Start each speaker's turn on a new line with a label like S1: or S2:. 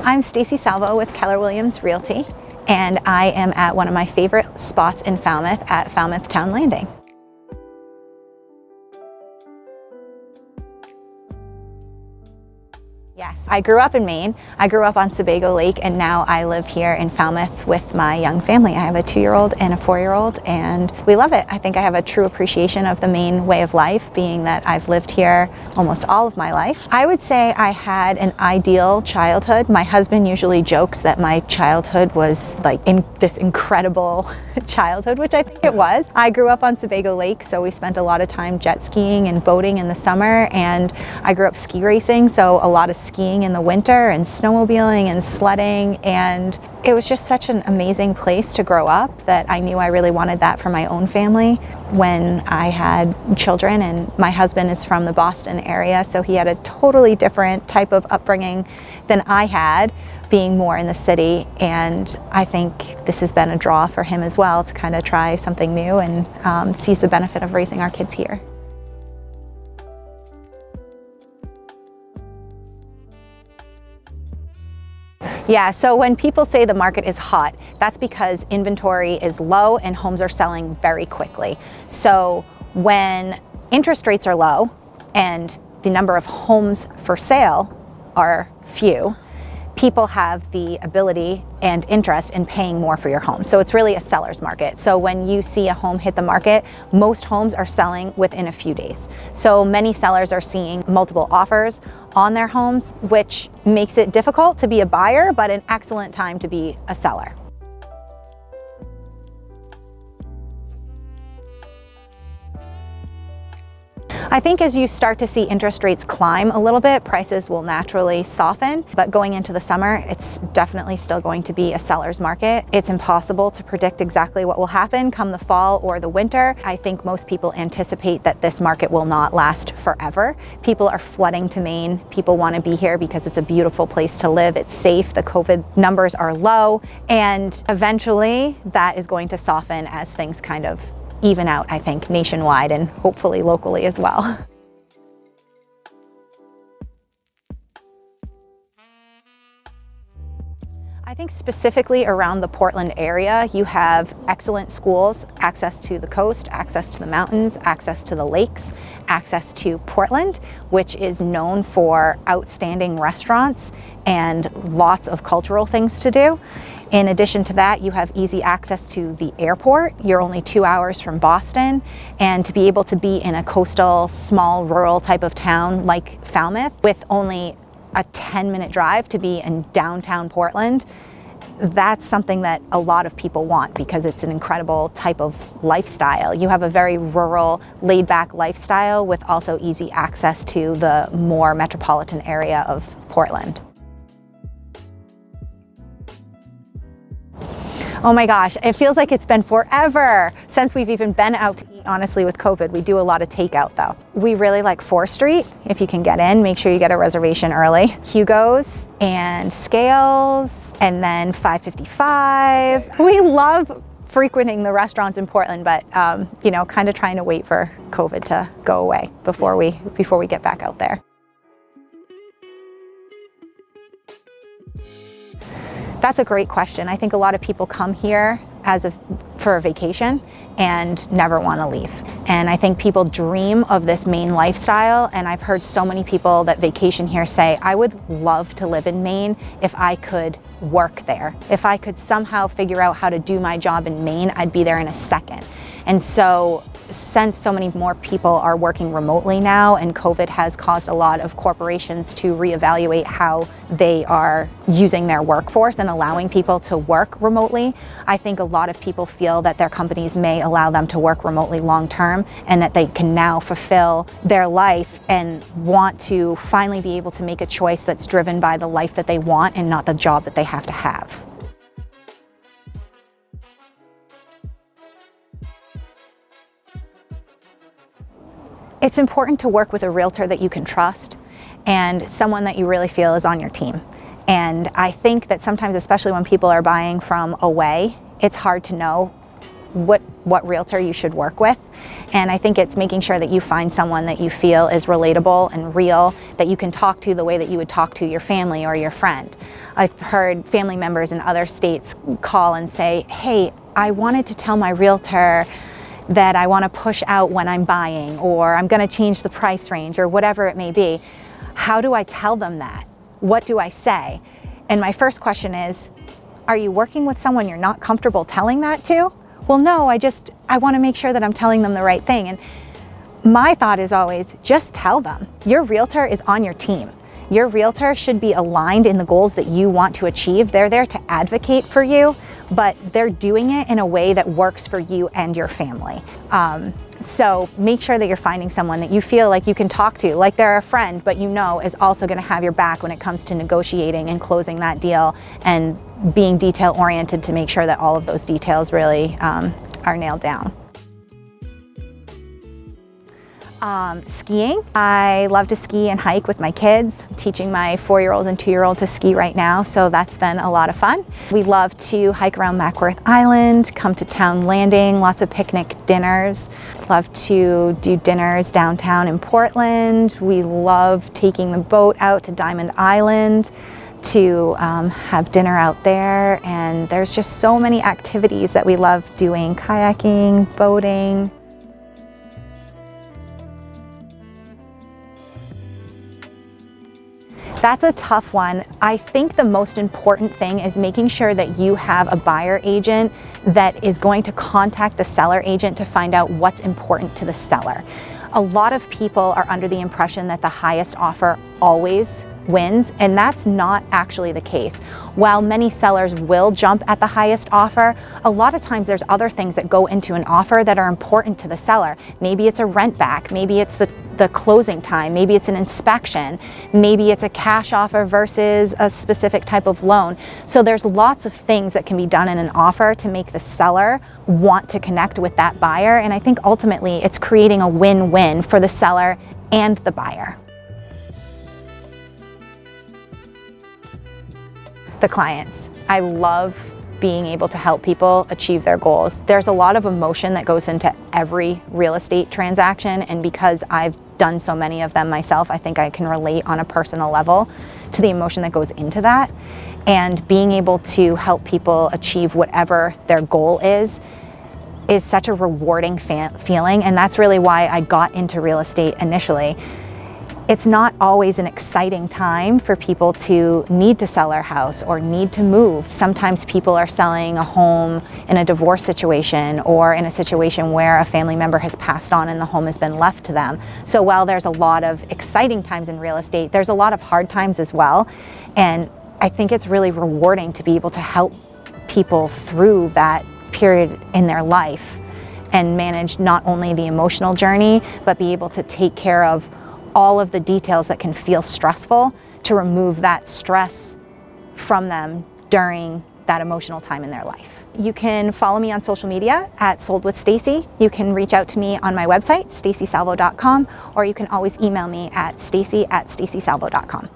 S1: I'm Stacy Salvo with Keller Williams Realty, and I am at one of my favorite spots in Falmouth at Falmouth Town Landing. Yes, I grew up in Maine. I grew up on Sebago Lake, and now I live here in Falmouth with my young family. I have a 2-year-old and a 4-year-old, and we love it. I think I have a true appreciation of the Maine way of life, being that I've lived here almost all of my life. I would say I had an ideal childhood. My husband usually jokes that my childhood was like this incredible childhood, which I think it was. I grew up on Sebago Lake, so we spent a lot of time jet skiing and boating in the summer, and I grew up ski racing, so a lot of skiing in the winter and snowmobiling and sledding, and it was just such an amazing place to grow up that I knew I really wanted that for my own family when I had children. And my husband is from the Boston area, so he had a totally different type of upbringing than I had, being more in the city, and I think this has been a draw for him as well to kind of try something new and sees the benefit of raising our kids here. Yeah, so when people say the market is hot, that's because inventory is low and homes are selling very quickly. So when interest rates are low and the number of homes for sale are few, people have the ability and interest in paying more for your home. So it's really a seller's market. So when you see a home hit the market, most homes are selling within a few days. So many sellers are seeing multiple offers on their homes, which makes it difficult to be a buyer, but an excellent time to be a seller. I think as you start to see interest rates climb a little bit, prices will naturally soften, but going into the summer, it's definitely still going to be a seller's market. It's impossible to predict exactly what will happen come the fall or the winter. I think most people anticipate that this market will not last forever. People are flooding to Maine. People want to be here because it's a beautiful place to live. It's safe. The COVID numbers are low, and eventually that is going to soften as things kind of even out, I think, nationwide and hopefully locally as well. I think specifically around the Portland area, you have excellent schools, access to the coast, access to the mountains, access to the lakes, access to Portland, which is known for outstanding restaurants and lots of cultural things to do. In addition to that, you have easy access to the airport. You're only 2 hours from Boston, and to be able to be in a coastal, small, rural type of town like Falmouth with only a 10-minute drive to be in downtown Portland, that's something that a lot of people want because it's an incredible type of lifestyle. You have a very rural, laid-back lifestyle with also easy access to the more metropolitan area of Portland. Oh my gosh, it feels like it's been forever since we've even been out to eat, honestly, with COVID. We do a lot of takeout though. We really like 4th Street. If you can get in, make sure you get a reservation early. Hugo's and Scales, and then 555. We love frequenting the restaurants in Portland, but you know, kind of trying to wait for COVID to go away before we get back out there. That's a great question. I think a lot of people come here for a vacation and never want to leave. And I think people dream of this Maine lifestyle, and I've heard so many people that vacation here say, I would love to live in Maine if I could work there. If I could somehow figure out how to do my job in Maine, I'd be there in a second. And so since so many more people are working remotely now, and COVID has caused a lot of corporations to reevaluate how they are using their workforce and allowing people to work remotely, I think a lot of people feel that their companies may allow them to work remotely long term, and that they can now fulfill their life and want to finally be able to make a choice that's driven by the life that they want and not the job that they have to have. It's important to work with a realtor that you can trust and someone that you really feel is on your team. And I think that sometimes, especially when people are buying from away, it's hard to know what realtor you should work with. And I think it's making sure that you find someone that you feel is relatable and real, that you can talk to the way that you would talk to your family or your friend. I've heard family members in other states call and say, hey, I wanted to tell my realtor that I want to push out when I'm buying, or I'm going to change the price range, or whatever it may be. How do I tell them that? What do I say? And my first question is, are you working with someone you're not comfortable telling that to? Well, no, I want to make sure that I'm telling them the right thing. And my thought is always, just tell them. Your realtor is on your team. Your realtor should be aligned in the goals that you want to achieve. They're there to advocate for you, but they're doing it in a way that works for you and your family. So make sure that you're finding someone that you feel like you can talk to, like they're a friend, but you know is also going to have your back when it comes to negotiating and closing that deal, and being detail oriented to make sure that all of those details really are nailed down. Skiing. I love to ski and hike with my kids. I'm teaching my 4-year-old and 2-year-old to ski right now, so that's been a lot of fun. We love to hike around Mackworth Island, come to Town Landing, lots of picnic dinners. Love to do dinners downtown in Portland. We love taking the boat out to Diamond Island to have dinner out there, and there's just so many activities that we love doing: kayaking, boating. That's a tough one. I think the most important thing is making sure that you have a buyer agent that is going to contact the seller agent to find out what's important to the seller. A lot of people are under the impression that the highest offer always wins, and that's not actually the case. While many sellers will jump at the highest offer, a lot of times there's other things that go into an offer that are important to the seller. Maybe it's a rent back, maybe it's the closing time, maybe it's an inspection, maybe it's a cash offer versus a specific type of loan. So there's lots of things that can be done in an offer to make the seller want to connect with that buyer, and I think ultimately it's creating a win-win for the seller and the buyer. The clients. I love being able to help people achieve their goals. There's a lot of emotion that goes into every real estate transaction, and because I've done so many of them myself, I think I can relate on a personal level to the emotion that goes into that. And being able to help people achieve whatever their goal is such a rewarding feeling, and that's really why I got into real estate initially. It's not always an exciting time for people to need to sell their house or need to move. Sometimes people are selling a home in a divorce situation or in a situation where a family member has passed on and the home has been left to them. So while there's a lot of exciting times in real estate, there's a lot of hard times as well. And I think it's really rewarding to be able to help people through that period in their life and manage not only the emotional journey, but be able to take care of all of the details that can feel stressful, to remove that stress from them during that emotional time in their life. You can follow me on social media at Sold with Stacy. You can reach out to me on my website, stacysalvo.com, or you can always email me at stacy@stacysalvo.com.